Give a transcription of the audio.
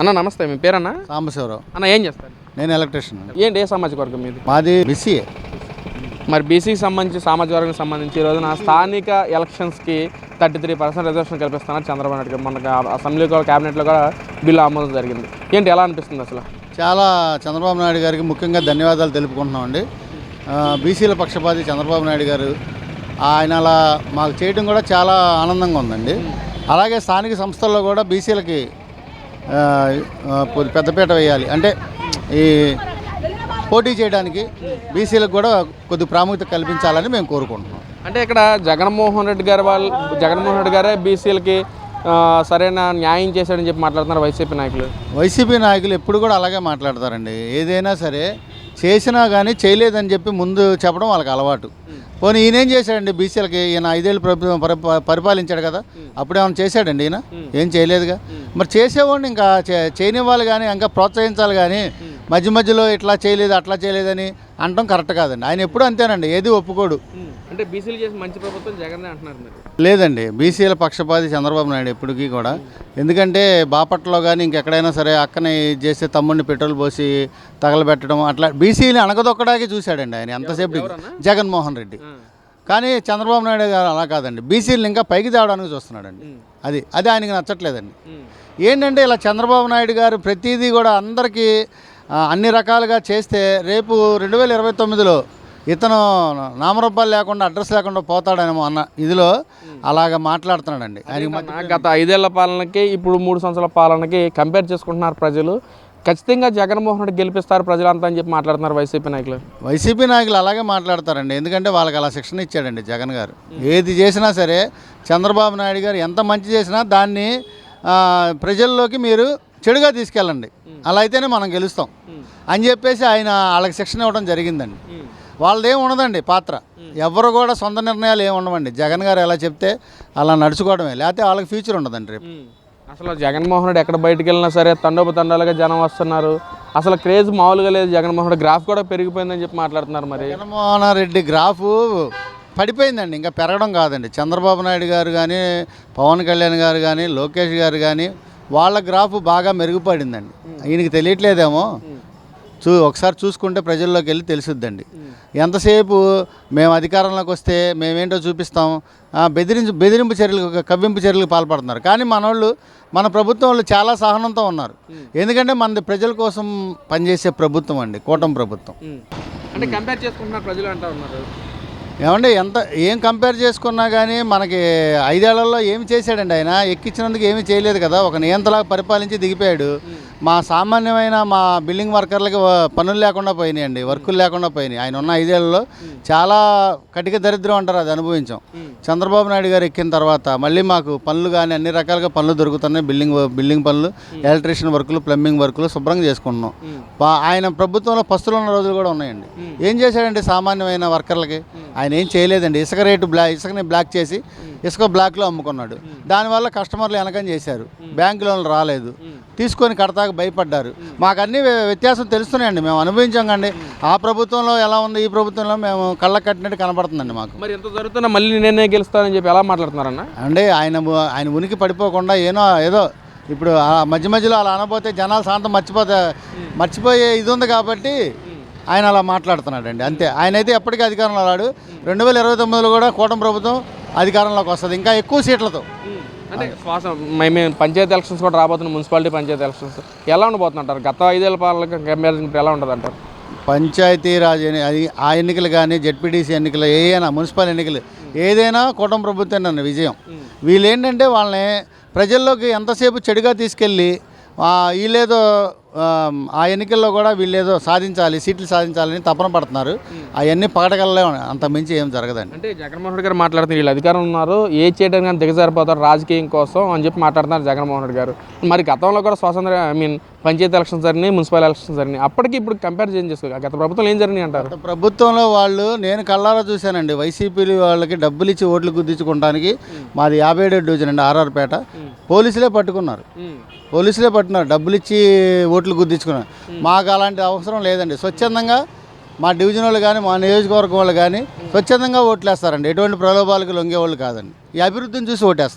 అన్న నమస్తే, మీ పేరన్నా? సాంబశివరావు. అన్న ఏం చేస్తారు? నేను ఎలక్ట్రీషియన్. ఏంటి, ఏ సామాజిక వర్గం మీది? మాది బీసీఏ. మరి బీసీకి సంబంధించి సామాజిక వర్గానికి సంబంధించి ఈ రోజున స్థానిక ఎలక్షన్స్కి 33% రిజర్వేషన్ కల్పిస్తున్నారు చంద్రబాబు నాయుడు గారు. మనకు అసెంబ్లీలో క్యాబినెట్లో కూడా బిల్లు ఆమోదం జరిగింది. ఏంటి, ఎలా అనిపిస్తుంది అసలు? చాలా చంద్రబాబు నాయుడు గారికి ముఖ్యంగా ధన్యవాదాలు తెలుపుకుంటున్నామండి. బీసీల పక్షపాతి చంద్రబాబు నాయుడు గారు ఆయన అలా మాకు చేయడం కూడా చాలా ఆనందంగా ఉందండి. అలాగే స్థానిక సంస్థల్లో కూడా బీసీలకి పెద్దపీట వేయాలి, అంటే ఈ పోటీ చేయడానికి బీసీలకు కూడా కొద్ది ప్రాముఖ్యత కల్పించాలని మేము కోరుకుంటున్నాం. అంటే ఇక్కడ జగన్మోహన్ రెడ్డి గారే బీసీలకి సరైన న్యాయం చేశాడని చెప్పి మాట్లాడుతున్నారు వైసీపీ నాయకులు ఎప్పుడు కూడా అలాగే మాట్లాడతారండి. ఏదైనా సరే చేసినా కానీ చేయలేదని చెప్పి ముందు చెప్పడం వాళ్ళకి అలవాటు. పోనీ ఈయన ఏం చేశాడండి బీసీలకి? ఈయన 5 ఏళ్ళు పరిపాలించాడు కదా, అప్పుడేమైనా చేశాడండి? ఈయన ఏం చేయలేదుగా. మరి చేసేవాడిని ఇంకా చేయనివ్వాలి కానీ, ఇంకా ప్రోత్సహించాలి కానీ మధ్య మధ్యలో ఇట్లా చేయలేదు అట్లా చేయలేదని అనడం కరెక్ట్ కాదండి. ఆయన ఎప్పుడు అంతేనండి, ఏది ఒప్పుకోడు. అంటే బీసీలు చేసి మంచి ప్రభుత్వం జగన్ అంటున్నారు మరి. లేదండి, బీసీల పక్షపాతి చంద్రబాబు నాయుడు ఎప్పటికీ కూడా. ఎందుకంటే బాపట్లలో కానీ ఇంకెక్కడైనా సరే అక్కని చేస్తే తమ్ముడిని పెట్రోల్ పోసి తగలబెట్టడం, అట్లా బీసీని అణగదొక్కడానికి చూశాడండి ఆయన ఎంతసేపు, జగన్మోహన్ రెడ్డి. కానీ చంద్రబాబు నాయుడు గారు అలా కాదండి, బీసీలను ఇంకా పైకి తేవడానికి చూస్తున్నాడండి. అది ఆయనకి నచ్చట్లేదండి. ఏంటంటే ఇలా చంద్రబాబు నాయుడు గారు ప్రతిదీ కూడా అందరికీ అన్ని రకాలుగా చేస్తే రేపు 2029లో ఇతను నామరూపాలు లేకుండా అడ్రస్ లేకుండా పోతాడేమో అన్న ఇదిలో అలాగ మాట్లాడుతున్నాడండి. ఆయన గత 5 ఏళ్ల పాలనకి ఇప్పుడు 3 సంవత్సరాల పాలనకి కంపేర్ చేసుకుంటున్నారు ప్రజలు. ఖచ్చితంగా జగన్మోహన్ రెడ్డి గెలిపిస్తారు ప్రజలంతా అని చెప్పి మాట్లాడుతున్నారు వైసీపీ నాయకులు అలాగే మాట్లాడతారండి. ఎందుకంటే వాళ్ళకి అలా శిక్షణ ఇచ్చాడండి జగన్ గారు. ఏది చేసినా సరే చంద్రబాబు నాయుడు గారు ఎంత మంచి చేసినా దాన్ని ప్రజల్లోకి మీరు చెడుగా తీసుకెళ్ళండి, అలా అయితేనే మనం గెలుస్తాం అని చెప్పేసి ఆయన వాళ్ళకి శిక్షణ ఇవ్వడం జరిగిందండి. వాళ్ళదేం ఉండదండి పాత్ర, ఎవరు కూడా సొంత నిర్ణయాలు ఏమి ఉండవండి. జగన్ గారు ఎలా చెప్తే అలా నడుచుకోవడమే, లేకపోతే వాళ్ళకి ఫ్యూచర్ ఉండదండి రేపు. అసలు జగన్మోహన్ రెడ్డి ఎక్కడ బయటకు వెళ్ళినా సరే తండోపతండాలుగా జనం వస్తున్నారు. అసలు క్రేజ్ మామూలుగా లేదు. జగన్మోహన్ రెడ్డి గ్రాఫ్ కూడా పెరిగిపోయిందని చెప్పి మాట్లాడుతున్నారు. మరి జగన్మోహన్ రెడ్డి గ్రాఫు పడిపోయిందండి, ఇంకా పెరగడం కాదండి. చంద్రబాబు నాయుడు గారు కానీ, పవన్ కళ్యాణ్ గారు కానీ, లోకేష్ గారు కానీ వాళ్ళ గ్రాఫ్ బాగా మెరుగుపడిందండి. ఈయనకి తెలియట్లేదేమో, ఒకసారి చూసుకుంటే ప్రజల్లోకి వెళ్ళి తెలుసుద్దండి. ఎంతసేపు మేము అధికారంలోకి వస్తే మేమేంటో చూపిస్తాం, బెదిరింపు చర్యలు, కవ్వింపు చర్యలకు పాల్పడుతున్నారు. కానీ మన ప్రభుత్వం వాళ్ళు చాలా సహనంతో ఉన్నారు. ఎందుకంటే మనది ప్రజల కోసం పనిచేసే ప్రభుత్వం అండి, కూటమి ప్రభుత్వం. అంటే కంపేర్ చేసుకుంటున్నారు ప్రజలు అంటూ ఉన్నారు. ఏమంటే ఏం కంపేర్ చేసుకున్నా కానీ మనకి 5 ఏళ్లలో ఏమి చేశాడండి? ఆయన ఎక్కించినందుకు ఏమీ చేయలేదు కదా, ఒక నియంతలాగా పరిపాలించి దిగిపోయాడు. మా సామాన్యమైన మా బిల్డింగ్ వర్కర్లకి పనులు లేకుండా పోయినాయండి, వర్కులు లేకుండా పోయినాయి. ఆయన ఉన్న 5 ఏళ్లలో చాలా కటిక దరిద్రం అంటారు, అది అనుభవించాం. చంద్రబాబు నాయుడు గారు ఎక్కిన తర్వాత మళ్ళీ మాకు పనులు కానీ అన్ని రకాలుగా పనులు దొరుకుతున్నాయి. బిల్డింగ్ పనులు, ఎలక్ట్రీషియన్ వర్కులు, ప్లంబింగ్ వర్కులు శుభ్రంగా చేసుకుంటున్నాం. ఆయన ప్రభుత్వంలో పస్తులు ఉన్న రోజులు కూడా ఉన్నాయండి. ఏం చేశాడండి సామాన్యమైన వర్కర్లకి? ఆయన ఏం చేయలేదండి. ఇసుకని బ్లాక్ చేసి ఇసుక బ్లాక్లో అమ్ముకున్నాడు. దానివల్ల కస్టమర్లు వెనకని చేశారు, బ్యాంకు లోన్లు రాలేదు, తీసుకొని కడతాకు భయపడ్డారు. మాకు అన్ని వ్యత్యాసం తెలుస్తున్నాయండి, మేము అనుభవించాం. కండి ఆ ప్రభుత్వంలో ఎలా ఉంది, ఈ ప్రభుత్వంలో మేము కళ్ళకు కట్టినట్టు కనబడుతుందండి మాకు. మరి ఎంత జరుగుతున్నా మళ్ళీ నేనే గెలుస్తానని చెప్పి ఎలా మాట్లాడుతున్నారన్న? అంటే ఆయన ఉనికి పడిపోకుండా ఏదో ఇప్పుడు మధ్య మధ్యలో అలా అనబోతే జనాలు శాంతం మర్చిపోయే ఇది ఉంది కాబట్టి ఆయన అలా మాట్లాడుతున్నాడండి, అంతే. ఆయన అయితే ఎప్పటికీ అధికారంలో రాడు. 2029లో కూడా కూటమి ప్రభుత్వం అధికారంలోకి వస్తుంది, ఇంకా ఎక్కువ సీట్లతో. అంటే మేము పంచాయతీ ఎలక్షన్స్ కూడా రాబోతున్నాం, మున్సిపాలిటీ పంచాయతీ ఎలక్షన్స్ ఎలా ఉండబోతుందంటారు? గత 5 ఏళ్ల పాలన కంపారిజన్ ఎలా ఉంటుంది అంటారు? పంచాయతీరాజ్ ఆ ఎన్నికలు కానీ, జెడ్పీటీసీ ఎన్నికలు, ఏదైనా మున్సిపల్ ఎన్నికలు ఏదైనా కూటమి ప్రభుత్వం విజయం. వీళ్ళు ఏంటంటే వాళ్ళని ప్రజల్లోకి ఎంతసేపు చెడుగా తీసుకెళ్ళి వీళ్ళేదో ఆ ఎన్నికల్లో కూడా వీళ్ళేదో సీట్లు సాధించాలని తపన పడుతున్నారు. అవన్నీ పగడగలలే, అంత మించి ఏం జరగదండి. అంటే జగన్మోహన్ రెడ్డి గారు మాట్లాడుతున్నారు, వీళ్ళు అధికారం ఉన్నారు, చేయడానికి కానీ దిగజారిపోతారు రాజకీయం కోసం అని చెప్పి మాట్లాడుతున్నారు జగన్మోహన్ రెడ్డి గారు. మరి గతంలో కూడా పంచాయతీ ఎలక్షన్స్ జరిగినాయి, మున్సిపల్ ఎలక్షన్స్ జరిగినాయి. అప్పటికి ఇప్పుడు కంపేర్ చేసుకోవాలి, గత ప్రభుత్వం ఏం జరిగినాయి అంటారు? గత ప్రభుత్వంలో నేను కళ్ళారా చూశానండి, వైసీపీ వాళ్ళకి డబ్బులు ఇచ్చి ఓట్లు గుద్దించుకోవడానికి. మాది 57 డివిజన్ అండి, ఆర్ఆర్పేట. పోలీసులే పట్టుకున్నారు, డబ్బులు ఇచ్చి ఓట్లు గుద్దించుకున్నారు. మాకు అలాంటి అవసరం లేదండి. స్వచ్ఛందంగా మా డివిజన్ వాళ్ళు కానీ, మా నియోజకవర్గం వాళ్ళు కానీ స్వచ్ఛందంగా ఓట్లేస్తారండి. ఎటువంటి ప్రలోభాలకు లొంగేవాళ్ళు కాదండి. ఈ అభివృద్ధిని చూసి ఓటేస్తారు.